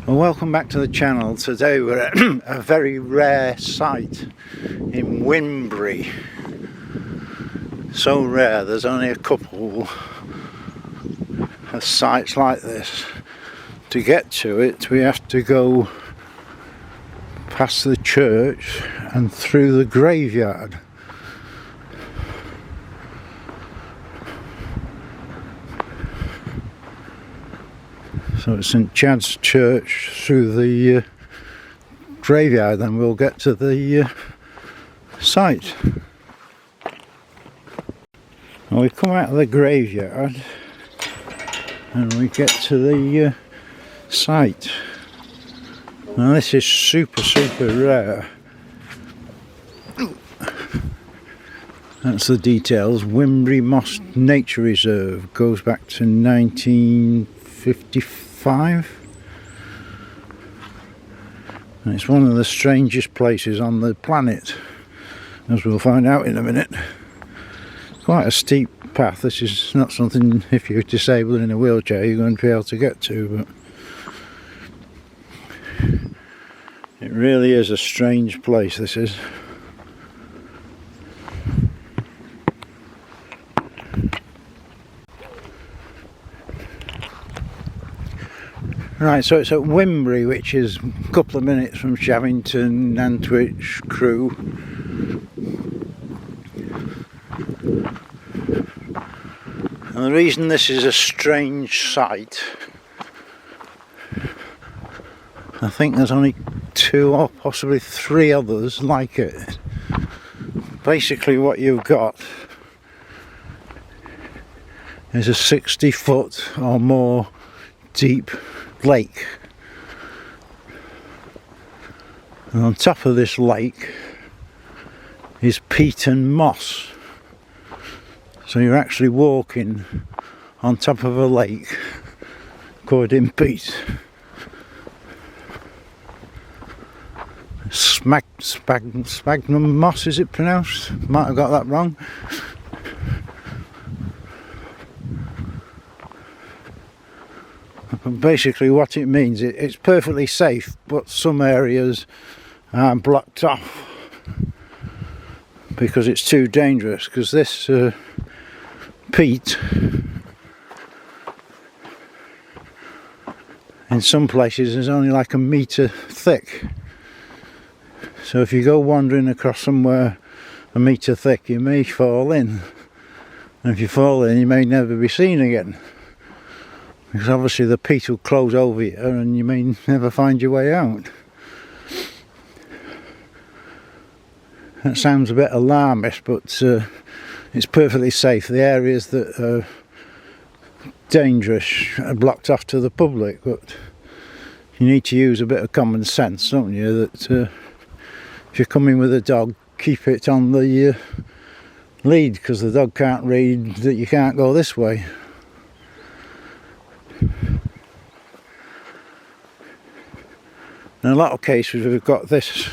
Well, welcome back to the channel. Today we're at a very rare site in Wybunbury. So rare, there's only a couple of sites like this. To get to it we have to go past the church and through the graveyard. So it's St Chad's Church through the graveyard, then we'll get to the site. Well, we come out of the graveyard and we get to the site. Now this is super rare. That's the details. Wybunbury Moss Nature Reserve goes back to 1955. And it's one of the strangest places on the planet, as we'll find out in a minute. Quite a steep path. This is not something, if you're disabled in a wheelchair, you're going to be able to get to, but it really is a strange place, this is. Right, so it's at Wybunbury, which is a couple of minutes from Shavington, Nantwich, Crewe. And the reason this is a strange site, I think there's only 2 or possibly 3 others like it. Basically what you've got is a 60-foot or more deep lake, and on top of this lake is peat and moss, so you're actually walking on top of a lake covered in peat. Sphagnum moss, is it pronounced? Might have got that wrong. Basically what it means, it's perfectly safe, but some areas are blocked off because it's too dangerous, because this peat in some places is only like a metre thick. So if you go wandering across somewhere a metre thick, you may fall in, and if you fall in you may never be seen again, because obviously the peat will close over you and you may never find your way out. That sounds a bit alarmist, but it's perfectly safe. The areas that are dangerous are blocked off to the public, but you need to use a bit of common sense, don't you, that if you're coming with a dog, keep it on the lead, because the dog can't read that you can't go this way. In a lot of cases we've got this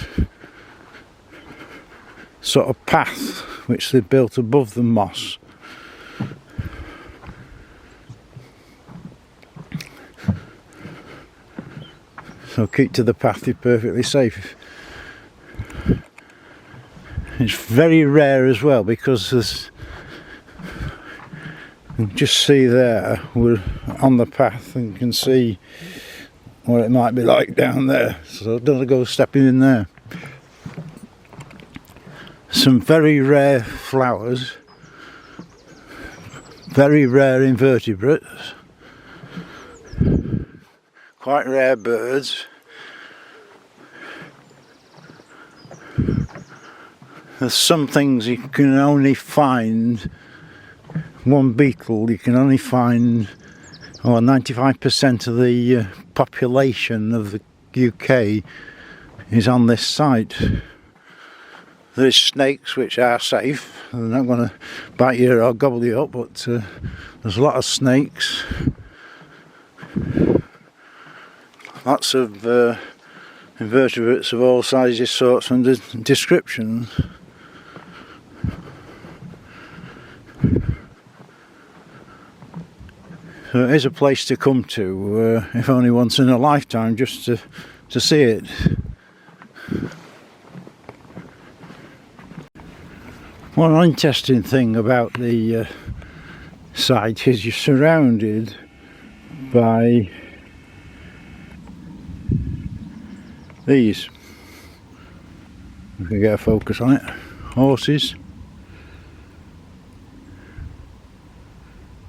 sort of path which they've built above the moss. So keep to the path, you're perfectly safe. It's very rare as well, because there's, you can just see there, we're on the path and you can see what it might be like down there, so don't go stepping in there. Some very rare flowers, very rare invertebrates, quite rare birds. There's some things you can only find, one beetle you can only find, 95% of the population of the UK is on this site. There's snakes which are safe, they're not going to bite you or gobble you up, but there's a lot of snakes. Lots of invertebrates of all sizes, sorts and descriptions. So it is a place to come to, if only once in a lifetime, just to see it. One interesting thing about the site is you're surrounded by these. We can get a focus on it. Horses.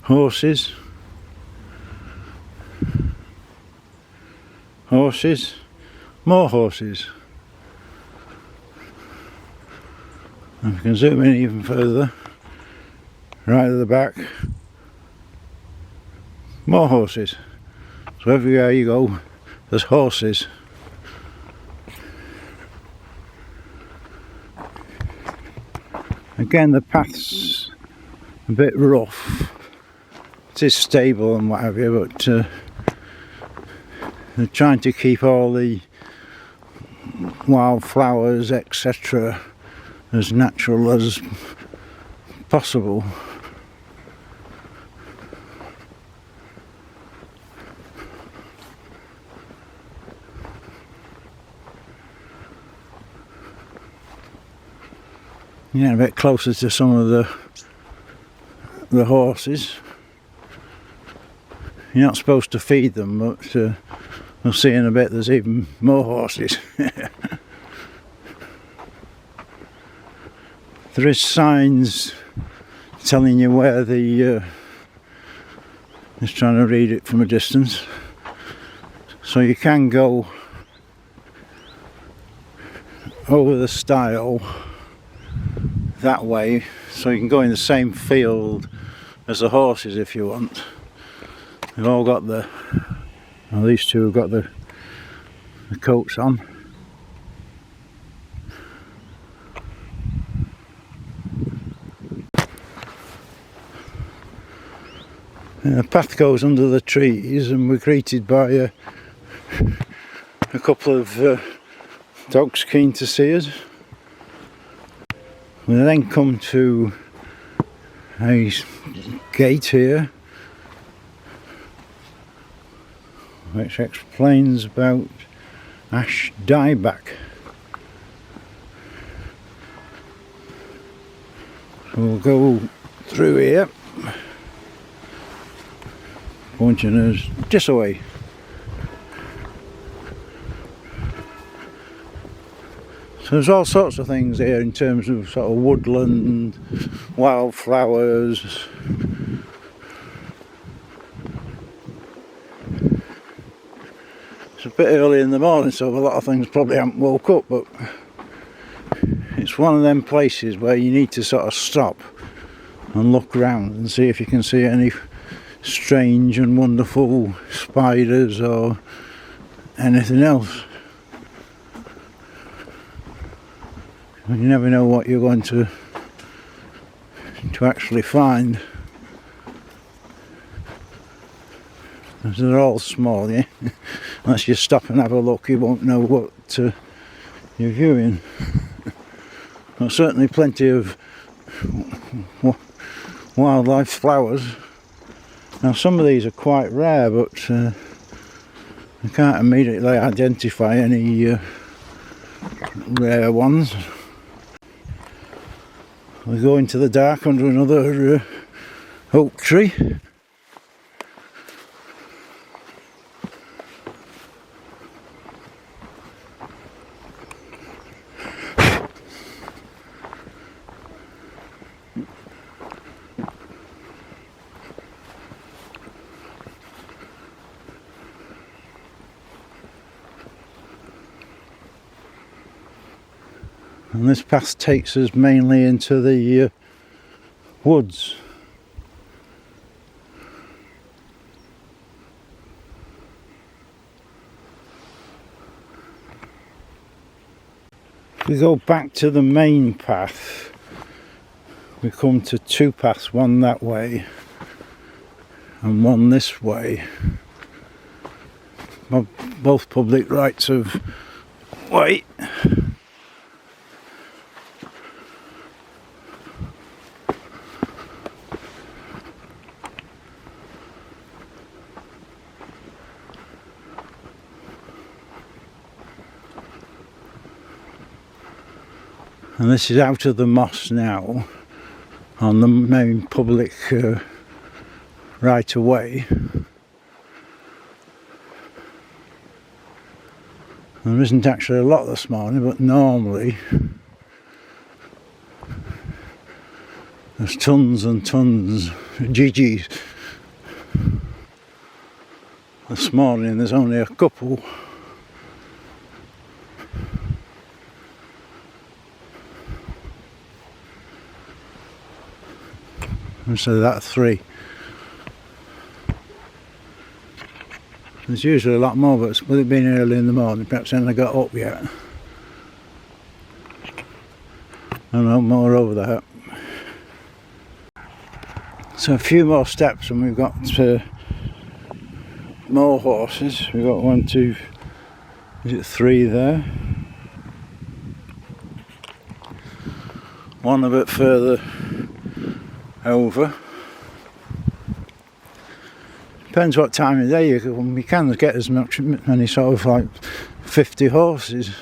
Horses. Horses. More horses. And we can zoom in even further. Right at the back. More horses. So everywhere you go, there's horses. Again, the path's a bit rough. It is stable and what have you, but they're trying to keep all the wildflowers, etc., as natural as possible. Yeah, a bit closer to some of the horses. You're not supposed to feed them, but we'll see in a bit there's even more horses. There is signs telling you where the just trying to read it from a distance, so you can go over the stile that way, so you can go in the same field as the horses if you want. They've all got these two have got the coats on. The path goes under the trees, and we're greeted by a couple of dogs keen to see us. We then come to a gate here, which explains about ash dieback. So we'll go through here, pointing us this way. So there's all sorts of things here in terms of sort of woodland, wildflowers. It's a bit early in the morning, so a lot of things probably haven't woke up, but it's one of them places where you need to sort of stop and look around and see if you can see any strange and wonderful spiders or anything else. You never know what you're going to actually find. They're all small, yeah. Unless you stop and have a look, you won't know what you're viewing. But certainly plenty of wildlife flowers. Now some of these are quite rare, but I can't immediately identify any rare ones. We go into the dark under another oak tree. And this path takes us mainly into the woods. If we go back to the main path, we come to two paths, one that way and one this way. Both public rights of way. And this is out of the moss now, on the main public right of way. There isn't actually a lot this morning, but normally there's tons and tons of GGs. This morning there's only a couple. And so that's 3. There's usually a lot more, but with it being early in the morning, perhaps I haven't got up yet. I know more over there. So a few more steps and we've got more horses. We've got 1, 2, is it 3 there? One a bit further over. Depends what time of day you can get as many sort of like 50 horses.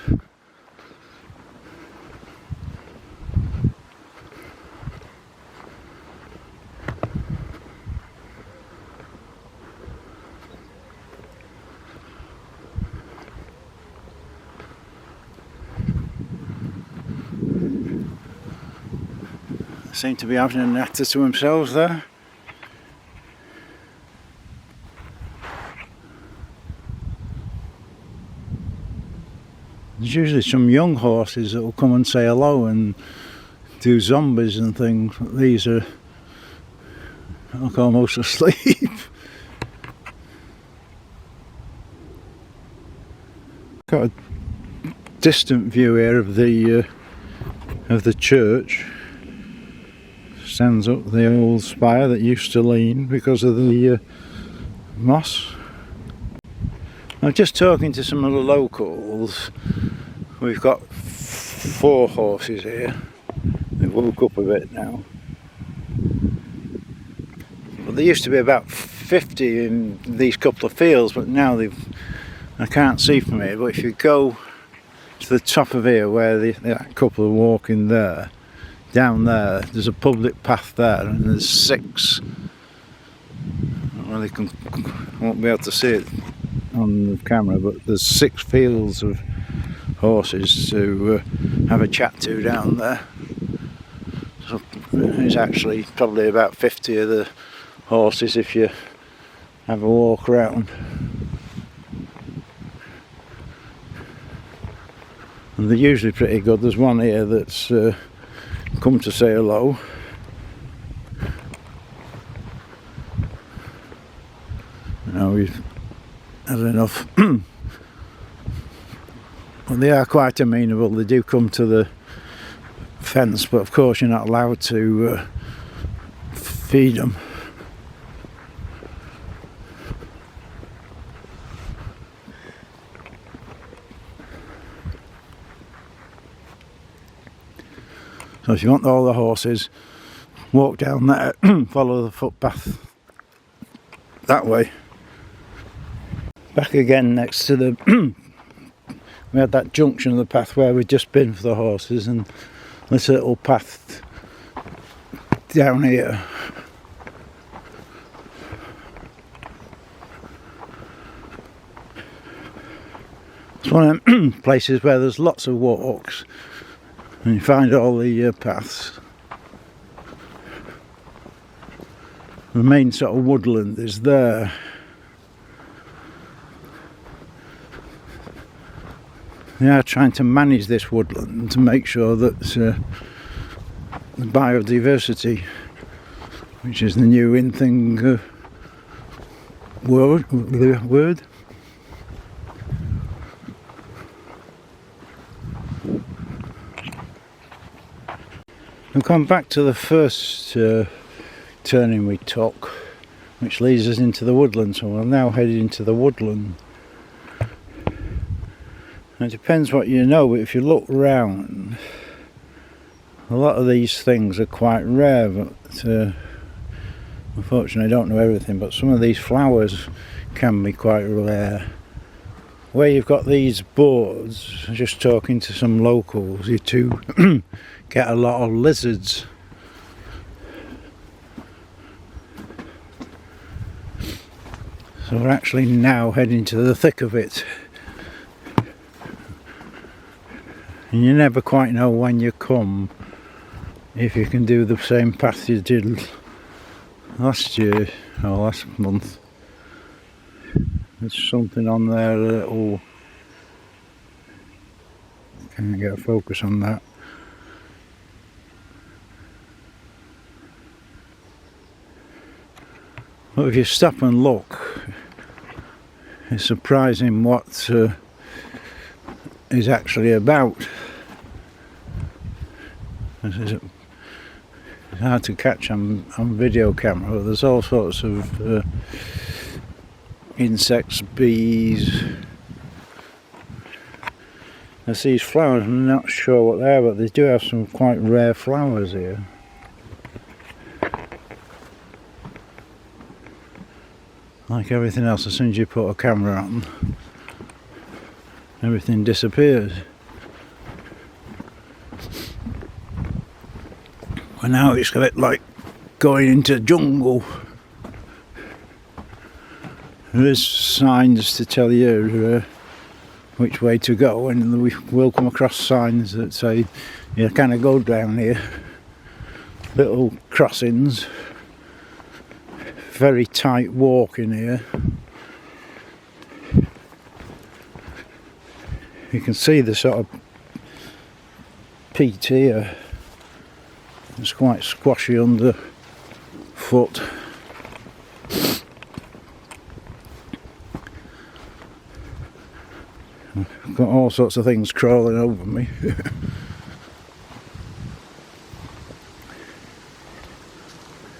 Seem to be having a natter to themselves there. There's usually some young horses that will come and say hello and do zombies and things. These are like almost asleep. Got a distant view here of the church. Stands up the old spire that used to lean because of the moss. I'm just talking to some of the locals. We've got 4 horses here. They've woke up a bit now. Well, there used to be about 50 in these couple of fields, but now I can't see from here, but if you go to the top of here where that couple are walking there, down there, there's a public path there, and there's 6. Well, I won't be able to see it on the camera, but there's 6 fields of horses to have a chat to down there. So there's actually probably about 50 of the horses if you have a walk around. And they're usually pretty good. There's one here that's come to say hello. Now we've had enough. Well, they are quite amenable. They do come to the fence, but of course you're not allowed to feed them. So if you want all the horses, walk down there, follow the footpath that way. Back again next to the we had that junction of the path where we'd just been for the horses, and this little path down here. It's one of them places where there's lots of walks and you find all the paths. The main sort of woodland is there. They are trying to manage this woodland to make sure that the biodiversity, which is the new in thing word. We've come back to the first turning we took, which leads us into the woodland, so we're now headed into the woodland. It depends what you know, but if you look round, a lot of these things are quite rare, but unfortunately I don't know everything, but some of these flowers can be quite rare. where you've got these boards, just talking to some locals, you do get a lot of lizards. So we're actually now heading to the thick of it. And you never quite know when you come if you can do the same path you did last year or last month. There's something on there that'll... Can't get a focus on that. But if you stop and look, it's surprising what is actually about. It's hard to catch on video camera. There's all sorts of insects, bees. There's these flowers, I'm not sure what they are, but they do have some quite rare flowers here. Like everything else, as soon as you put a camera on, everything disappears. Well, now it's a bit like going into jungle. There is signs to tell you which way to go, and we will come across signs that say you kind of go down here. Little crossings. Very tight walk in here. You can see the sort of peat here. It's quite squashy underfoot. I've got all sorts of things crawling over me.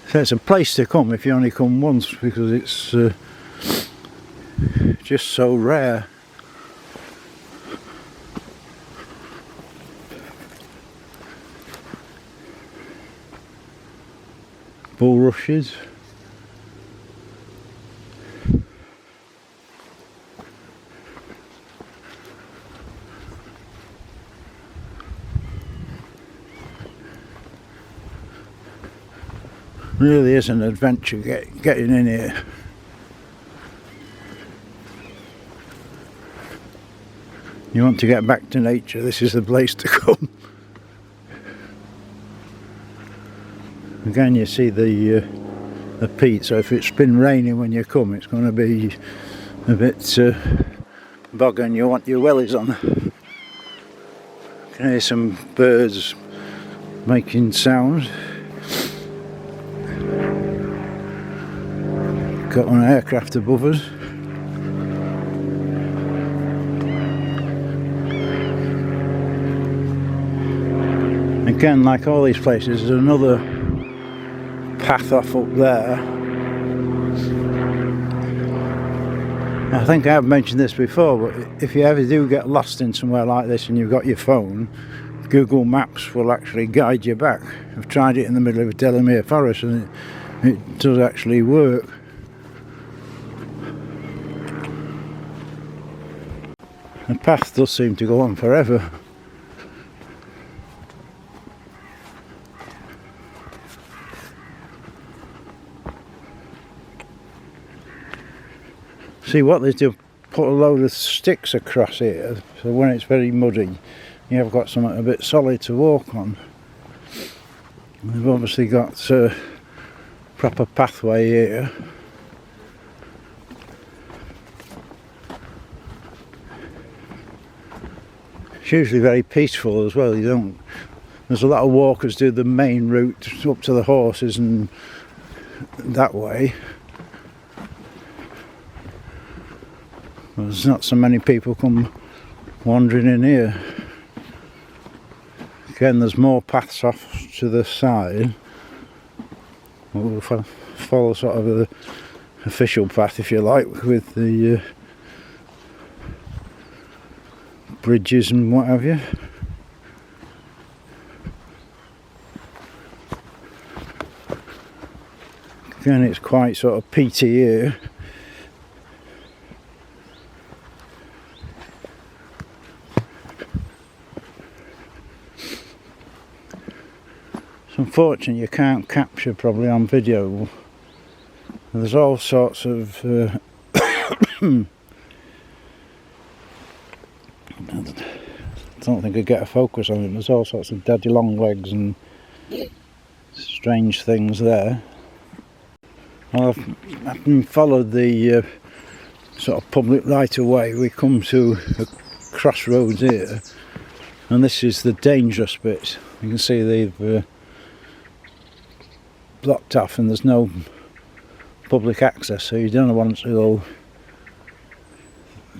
So it's a place to come if you only come once, because it's just so rare. Bulrushes. Really is an adventure getting in here. You want to get back to nature, this is the place to come. Again, you see the peat, so if it's been raining when you come, it's going to be a bit boggy and you want your wellies on. You can hear some birds making sounds. Got an aircraft above us. Again, like all these places, there's another path off up there. I think I have mentioned this before, but if you ever do get lost in somewhere like this and you've got your phone, Google Maps will actually guide you back. I've tried it in the middle of a Delamere forest and it does actually work. The path does seem to go on forever. See what they do, put a load of sticks across here, so when it's very muddy you have got something a bit solid to walk on. They've obviously got a proper pathway here. It's usually very peaceful as well. There's a lot of walkers do the main route up to the horses and that way. There's not so many people come wandering in here. Again, there's more paths off to the side. We'll follow sort of the official path, if you like, with the bridges and what have you. Again, it's quite sort of peaty here. unfortunate you can't capture probably on video. There's all sorts of I don't think I get a focus on it. There's all sorts of daddy long legs and strange things there. Well, I've followed the sort of public right of way. We come to a crossroads here, and this is the dangerous bit. You can see they've blocked off and there's no public access, so you don't want to go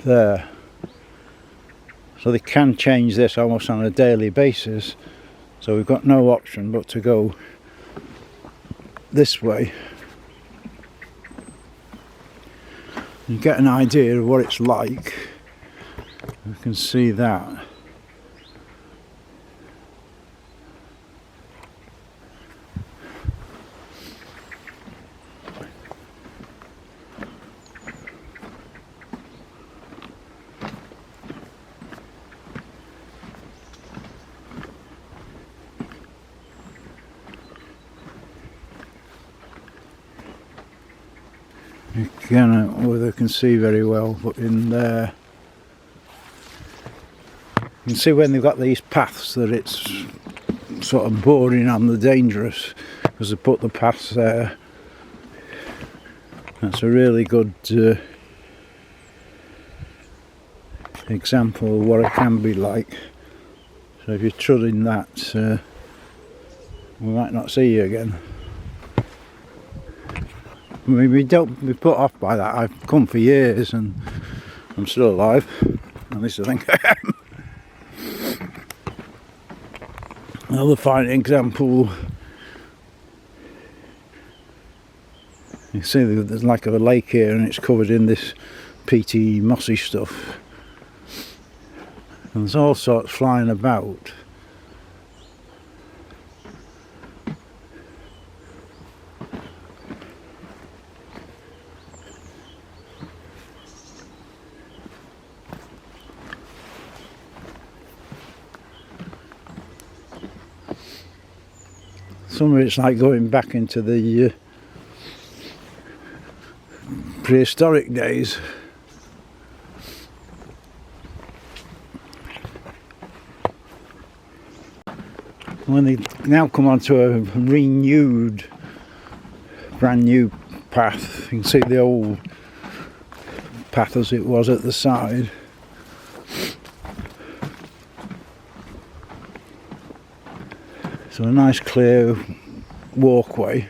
there. So they can change this almost on a daily basis, so we've got no option but to go this way. You get an idea of what it's like. You can see that. Again, whether you can see very well, but in there you can see when they've got these paths that it's sort of bordering on the dangerous, because they put the paths there. That's a really good example of what it can be like. So if you're treading that, we might not see you again. I mean, we don't be put off by that. I've come for years and I'm still alive. At least I think I am. Another fine example. You see there's like a lake here and it's covered in this peaty, mossy stuff. And there's all sorts flying about. Some of it's like going back into the prehistoric days. When they now come onto a renewed, brand new path, you can see the old path as it was at the side. So a nice clear walkway.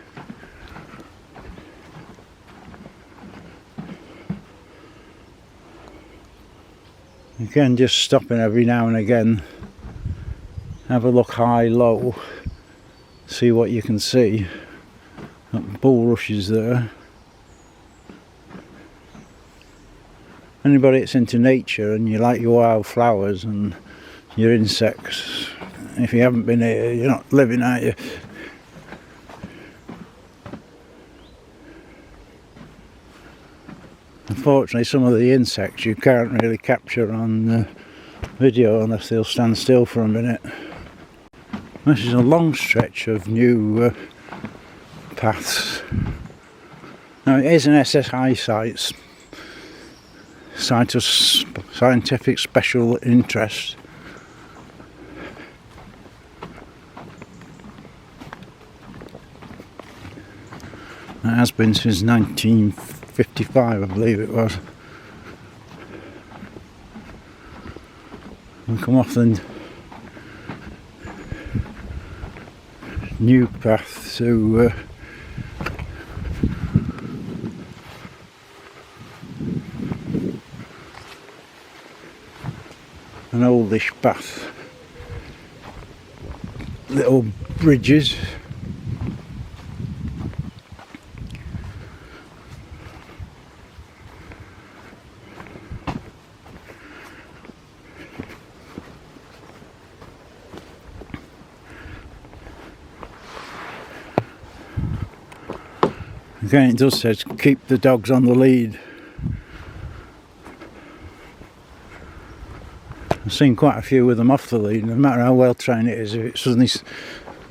Again, just stopping every now and again, have a look high, low, see what you can see. Got bulrushes there. Anybody that's into nature and you like your wildflowers and your insects, if you haven't been here, you're not living, are you? Unfortunately, some of the insects you can't really capture on video unless they'll stand still for a minute. This is a long stretch of new paths. Now it is an SSI site of scientific special interest. It has been since 1955, I believe it was. We come off the new path to an oldish path. Little bridges. Again, it does say keep the dogs on the lead. I've seen quite a few with them off the lead, no matter how well trained it is. If it suddenly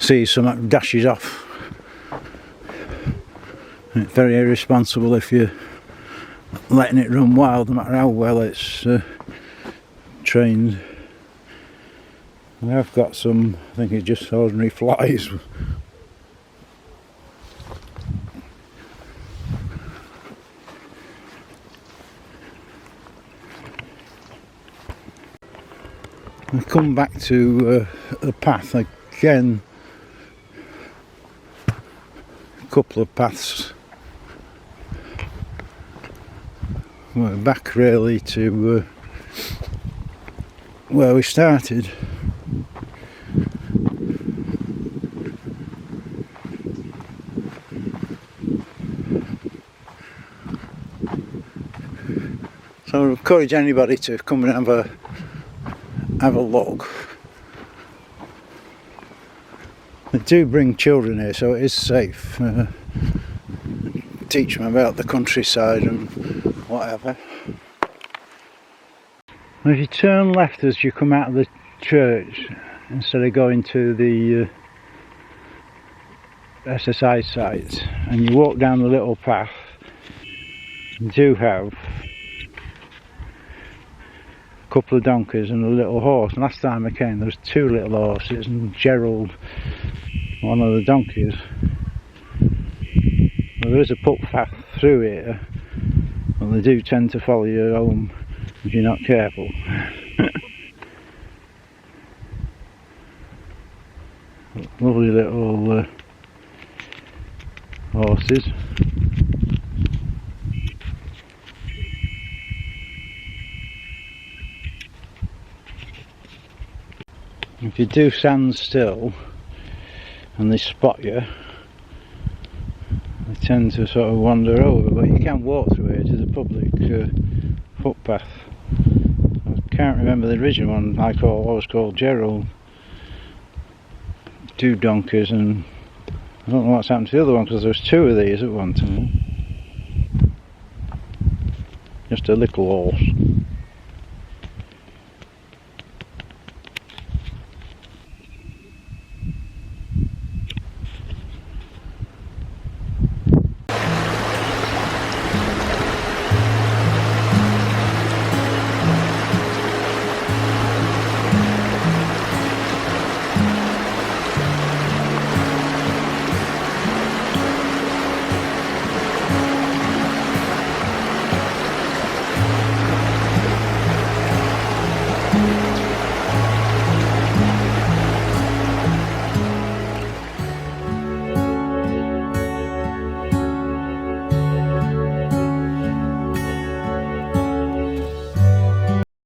sees something, dashes off. It's very irresponsible if you're letting it run wild, no matter how well it's trained. I have got some, I think it's just ordinary flies. I come back to the path again. A couple of paths. We're back really to where we started. So I encourage anybody to come and have a look. They do bring children here, so it is safe. Teach them about the countryside and whatever. If you turn left as you come out of the church, instead of going to the SSI site, and you walk down the little path, you do have a couple of donkeys and a little horse. And last time I came there was 2 little horses and Gerald, one of the donkeys. Well, there is a footpath through here, but they do tend to follow you home if you're not careful. Lovely little horses. If you do stand still and they spot you, they tend to sort of wander over, but you can walk through here to the public footpath. I can't remember the original one. I was called Gerald. 2 donkeys, and I don't know what's happened to the other one because there was 2 of these at one time. Just a little horse.